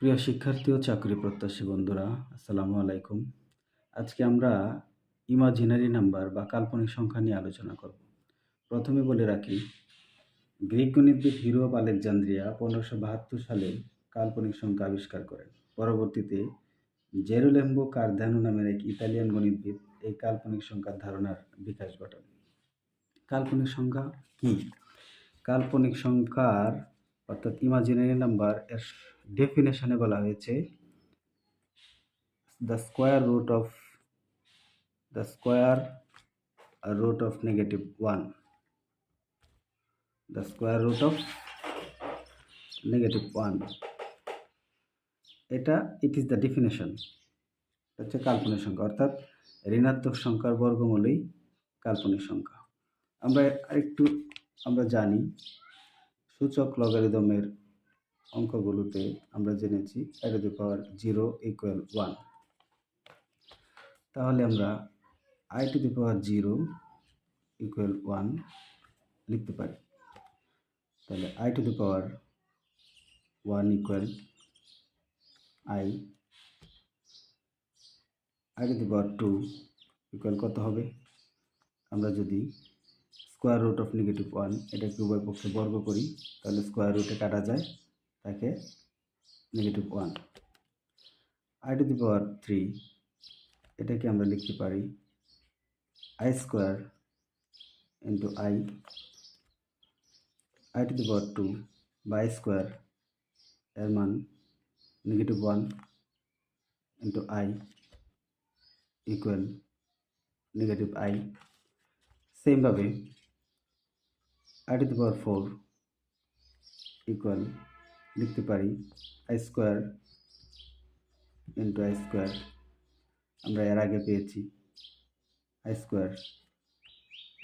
প্রিয় শিক্ষার্থী ও চাকরি প্রত্যাশী বন্ধুরা, আসসালামু আলাইকুম। আজকে আমরা ইমাজিনারি নাম্বার বা কাল্পনিক সংখ্যা নিয়ে আলোচনা করব। প্রথমে বলে রাখি, গ্রিক গণিতবিদ হিরো অফ আলেকজান্দ্রিয়া 1572 সালে কাল্পনিক সংখ্যা আবিষ্কার করেন। পরবর্তীতে জেরোলেম্বো কার্দানো নামের এক ইতালিয়ান গণিতবিদ এই কাল্পনিক সংখ্যার ধারণার বিকাশ ঘটান। কাল্পনিক সংখ্যা কি? কাল্পনিক সংখ্যার অর্থাৎ ইমাজিনারি নাম্বার এর ডেফিনেশনে বলা হয়েছে the square root of -1, the square root of -1, এটা ইট ইজ দ্য ডেফিনেশন। হচ্ছে কাল্পনিক সংখ্যা, অর্থাৎ ঋণাত্মক সংখ্যার বর্গমূলই কাল্পনিক সংখ্যা। আমরা জানি সূচক লগারিদমের অঙ্কগুলোতে আমরা জেনেছি i⁻0 = 1। তাহলে আমরা i⁻0 = 1 লিখতে পারি। তাহলে i⁻1 = i, i⁻2 = কত হবে? আমরা যদি স্কোয়ার রুট অফ -1 এটাকে উভয় পক্ষে বর্গ করি, তাহলে স্কোয়ার রুটে কাটা যায়, তাকে -1। i⁻3 এটাকে আমরা লিখতে পারি i² × i, i⁻2 বা i² এর মান -1 × i = -i। সেমভাবে i⁻4 লিখতে পারি i² × i², আমরা এর আগে পেয়েছি i²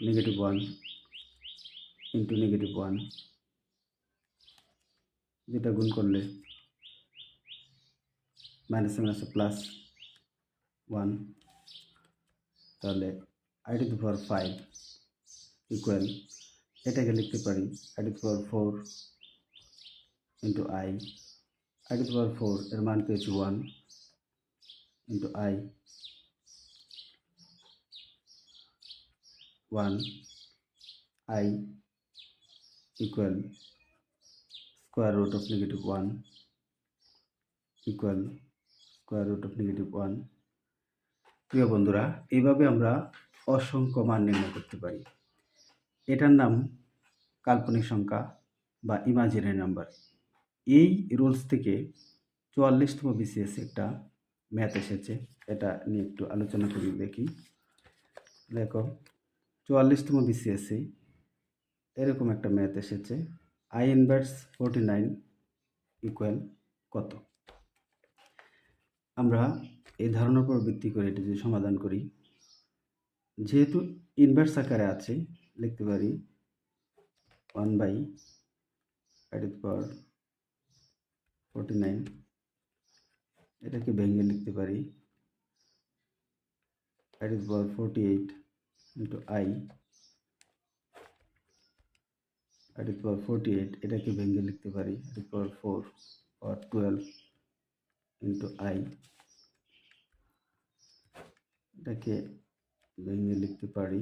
-1 × -1, যেটা গুণ করলে -1, তাহলে i⁵ এটাকে লিখতে পারি i⁴ × i, i⁴ এর মান পেয়েছি 1 × i, 1 i square root of -1 square root of -1। প্রিয় বন্ধুরা, এইভাবে আমরা অসংখ্য মান নির্ণয় করতে পারি। এটার নাম কাল্পনিক সংখ্যা বা ইমাজিনারি নাম্বার। এই রুলস থেকে 44তম BCS একটা ম্যাথ এসেছে, এটা নিয়ে একটু আলোচনা করি। দেখো 44তম BCS এরকম একটা ম্যাথ এসেছে, i⁻49 = কত? আমরা এই ধারণার উপর ভিত্তি করে এটি যদি সমাধান করি, যেহেতু ইনভার্স আকারে আছে, লিখতে পারি 1/i⁻49, এটাকে ভেঙে লিখতে পারি i⁻48 × i, i⁻48 এটাকে ভেঙে লিখতে পারি i⁻4/12 × i, এটাকে ভেঙে লিখতে পারি,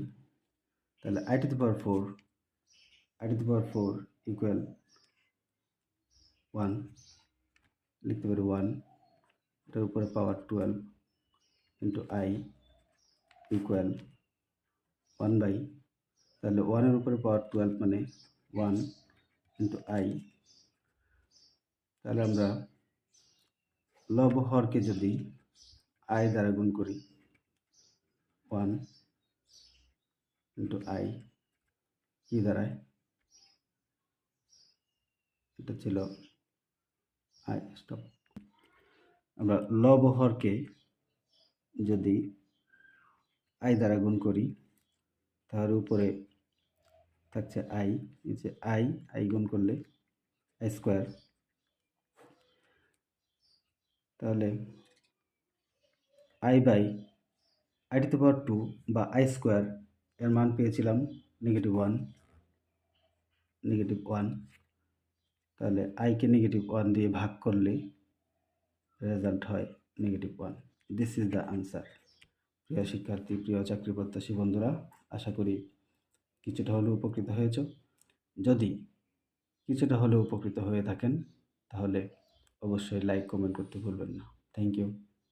তাহলে i⁻4 = 1, লিখতে পারি 1, এটার উপরে পাওয়ার 12 × i = 1/, তাহলে 1 এর উপরে পাওয়ার 12 মানে 1 × i। তাহলে আমরা লব হরকে যদি i দ্বারা গুণ করি, 1 × i কি দাঁড়ায়? এটা ছিল i। আমরা লব হরকে যদি i দ্বারা গুণ করি, তার উপরে থাকছে i, নিচে i গুণ করলে i², তাহলে i/i⁻2 বা i² এর মান পেয়েছিলাম -1, তাহলে i কে -1 দিয়ে ভাগ করলে রেজাল্ট হয় -1। This is the answer. প্রিয় শিক্ষার্থী, প্রিয় চাকরি প্রত্যাশী বন্ধুরা, আশা করি কিছুটা হলেও উপকৃত হয়েছ। যদি কিছুটা হলেও উপকৃত হয়ে থাকেন তাহলে অবশ্যই লাইক কমেন্ট করতে ভুলবেন না। Thank you.